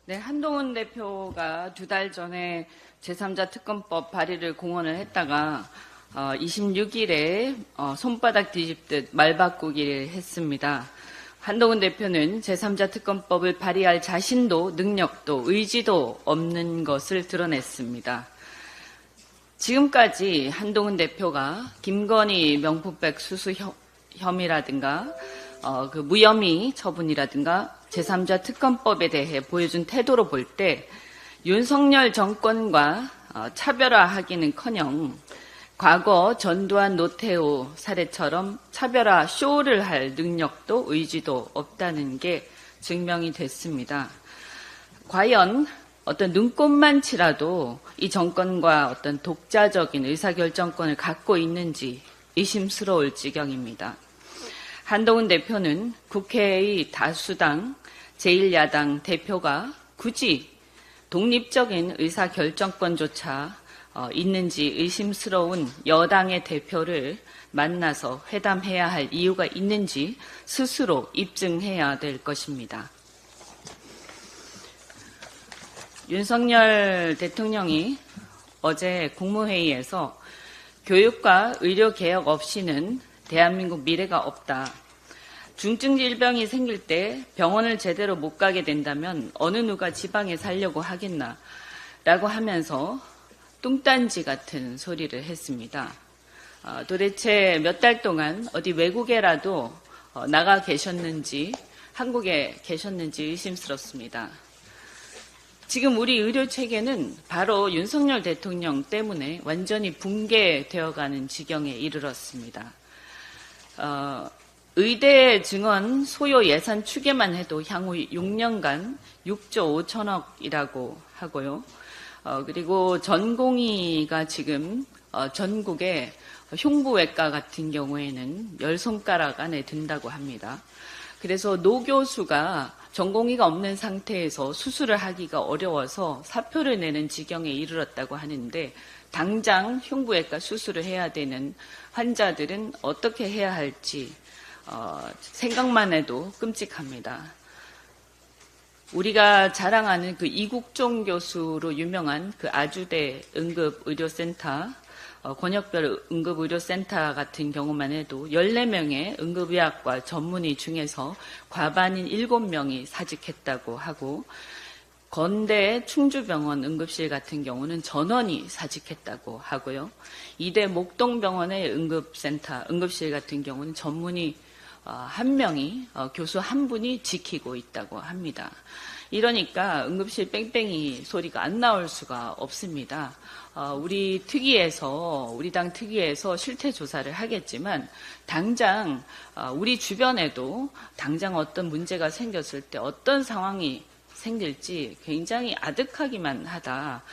네, 한동훈 대표가 2달 전에 제3자 특검법 발의를 공언을 했다가 26일에 손바닥 뒤집듯 말 바꾸기를 했습니다. 한동훈 대표는 제3자 특검법을 발의할 자신도 능력도 의지도 없는 것을 드러냈습니다. 지금까지 한동훈 대표가 김건희 명품백 수수 혐의라든가 그 무혐의 처분이라든가 제3자 특검법에 대해 보여준 태도로 볼 때 윤석열 정권과 차별화하기는커녕 과거 전두환 노태우 사례처럼 차별화 쇼를 할 능력도 의지도 없다는 게 증명이 됐습니다. 과연 어떤 눈꼽만치라도 이 정권과 어떤 독자적인 의사결정권을 갖고 있는지 의심스러울 지경입니다. 한동훈 대표는 국회의 다수당 제1야당 대표가 굳이 독립적인 의사결정권조차 있는지 의심스러운 여당의 대표를 만나서 회담해야 할 이유가 있는지 스스로 입증해야 될 것입니다. 윤석열 대통령이 어제 국무회의에서 교육과 의료개혁 없이는 대한민국 미래가 없다. 중증 질병이 생길 때 병원을 제대로 못 가게 된다면 어느 누가 지방에 살려고 하겠나 라고 하면서 뚱딴지 같은 소리를 했습니다. 도대체 몇 달 동안 어디 외국에라도 나가 계셨는지 한국에 계셨는지 의심스럽습니다. 지금 우리 의료체계는 바로 윤석열 대통령 때문에 완전히 붕괴되어가는 지경에 이르렀습니다. 의대 증원 소요 예산 추계만 해도 향후 6년간 6조 5천억이라고 하고요. 그리고 전공의가 지금 전국에 흉부외과 같은 경우에는 10손가락 안에 든다고 합니다. 그래서 노 교수가 전공의가 없는 상태에서 수술을 하기가 어려워서 사표를 내는 지경에 이르렀다고 하는데 당장 흉부외과 수술을 해야 되는 환자들은 어떻게 해야 할지 생각만 해도 끔찍합니다. 우리가 자랑하는 그 이국종 교수로 유명한 그 아주대 응급의료센터, 권역별 응급의료센터 같은 경우만 해도 14명의 응급의학과 전문의 중에서 과반인 7명이 사직했다고 하고 건대 충주병원 응급실 같은 경우는 전원이 사직했다고 하고요. 이대 목동병원의 응급실 같은 경우는 전문의 한 명이 교수 한 분이 지키고 있다고 합니다. 이러니까 응급실 뺑뺑이 소리가 안 나올 수가 없습니다. 우리 당 특위에서 실태 조사를 하겠지만 당장 우리 주변에도 당장 어떤 문제가 생겼을 때 어떤 상황이 생길지 굉장히 아득하기만 하다.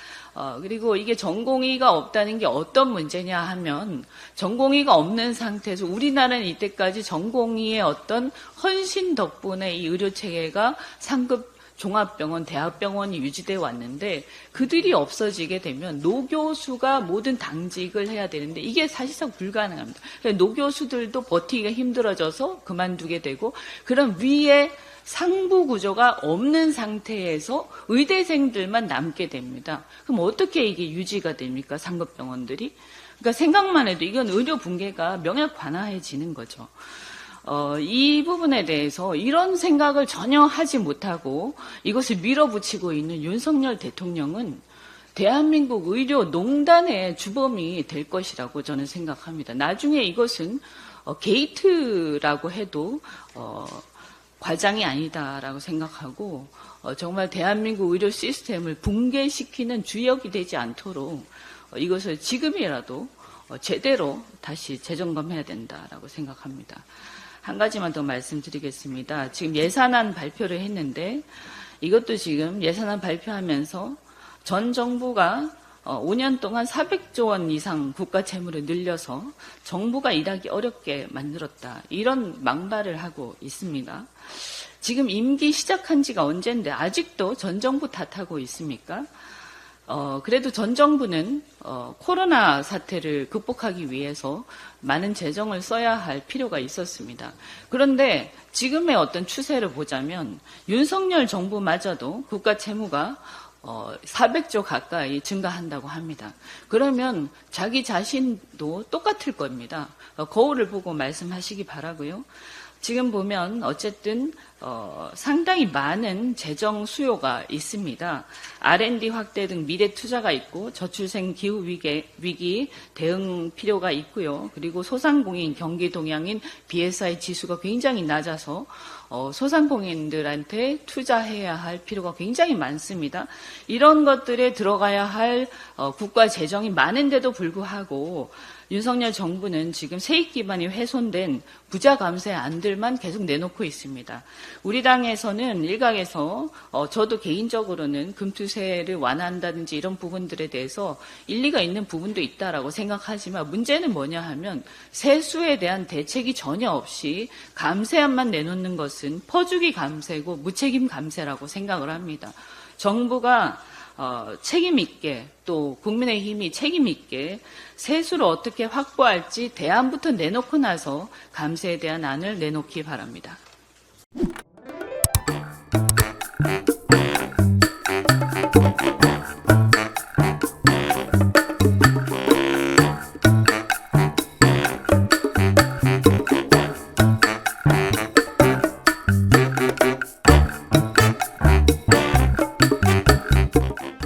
그리고 이게 전공의가 없다는 게 어떤 문제냐 하면 전공의가 없는 상태에서 우리나라는 이때까지 전공의의 어떤 헌신 덕분에 이 의료체계가 상급 종합병원, 대학병원이 유지되어 왔는데 그들이 없어지게 되면 노 교수가 모든 당직을 해야 되는데 이게 사실상 불가능합니다. 노 교수들도 버티기가 힘들어져서 그만두게 되고 그런 위에 상부 구조가 없는 상태에서 의대생들만 남게 됩니다. 그럼 어떻게 이게 유지가 됩니까? 상급병원들이? 그러니까 생각만 해도 이건 의료 붕괴가 명약관화해지는 거죠. 이 부분에 대해서 이런 생각을 전혀 하지 못하고 이것을 밀어붙이고 있는 윤석열 대통령은 대한민국 의료농단의 주범이 될 것이라고 저는 생각합니다. 나중에 이것은 게이트라고 해도 과장이 아니다라고 생각하고 정말 대한민국 의료 시스템을 붕괴시키는 주역이 되지 않도록 이것을 지금이라도 제대로 다시 재점검해야 된다라고 생각합니다. 한 가지만 더 말씀드리겠습니다. 지금 예산안 발표를 했는데 이것도 지금 예산안 발표하면서 전 정부가 5년 동안 400조 원 이상 국가 채무를 늘려서 정부가 일하기 어렵게 만들었다. 이런 망발을 하고 있습니다. 지금 임기 시작한 지가 언젠데 아직도 전 정부 탓하고 있습니까? 그래도 전 정부는 코로나 사태를 극복하기 위해서 많은 재정을 써야 할 필요가 있었습니다. 그런데 지금의 어떤 추세를 보자면 윤석열 정부마저도 국가 채무가 400조 가까이 증가한다고 합니다. 그러면 자기 자신도 똑같을 겁니다. 거울을 보고 말씀하시기 바라고요. 지금 보면 어쨌든 상당히 많은 재정 수요가 있습니다. R&D 확대 등 미래 투자가 있고 저출생 기후 위기 대응 필요가 있고요. 그리고 소상공인 경기 동향인 BSI 지수가 굉장히 낮아서 소상공인들한테 투자해야 할 필요가 굉장히 많습니다. 이런 것들에 들어가야 할 국가 재정이 많은데도 불구하고 윤석열 정부는 지금 세입 기반이 훼손된 부자 감세 안들만 계속 내놓고 있습니다. 우리 당에서는 일각에서 저도 개인적으로는 금투세를 완화한다든지 이런 부분들에 대해서 일리가 있는 부분도 있다라고 생각하지만 문제는 뭐냐 하면 세수에 대한 대책이 전혀 없이 감세안만 내놓는 것은 퍼주기 감세고 무책임 감세라고 생각을 합니다. 정부가 책임 있게 또 국민의힘이 책임 있게 세수를 어떻게 확보할지 대안부터 내놓고 나서 감세에 대한 안을 내놓기 바랍니다.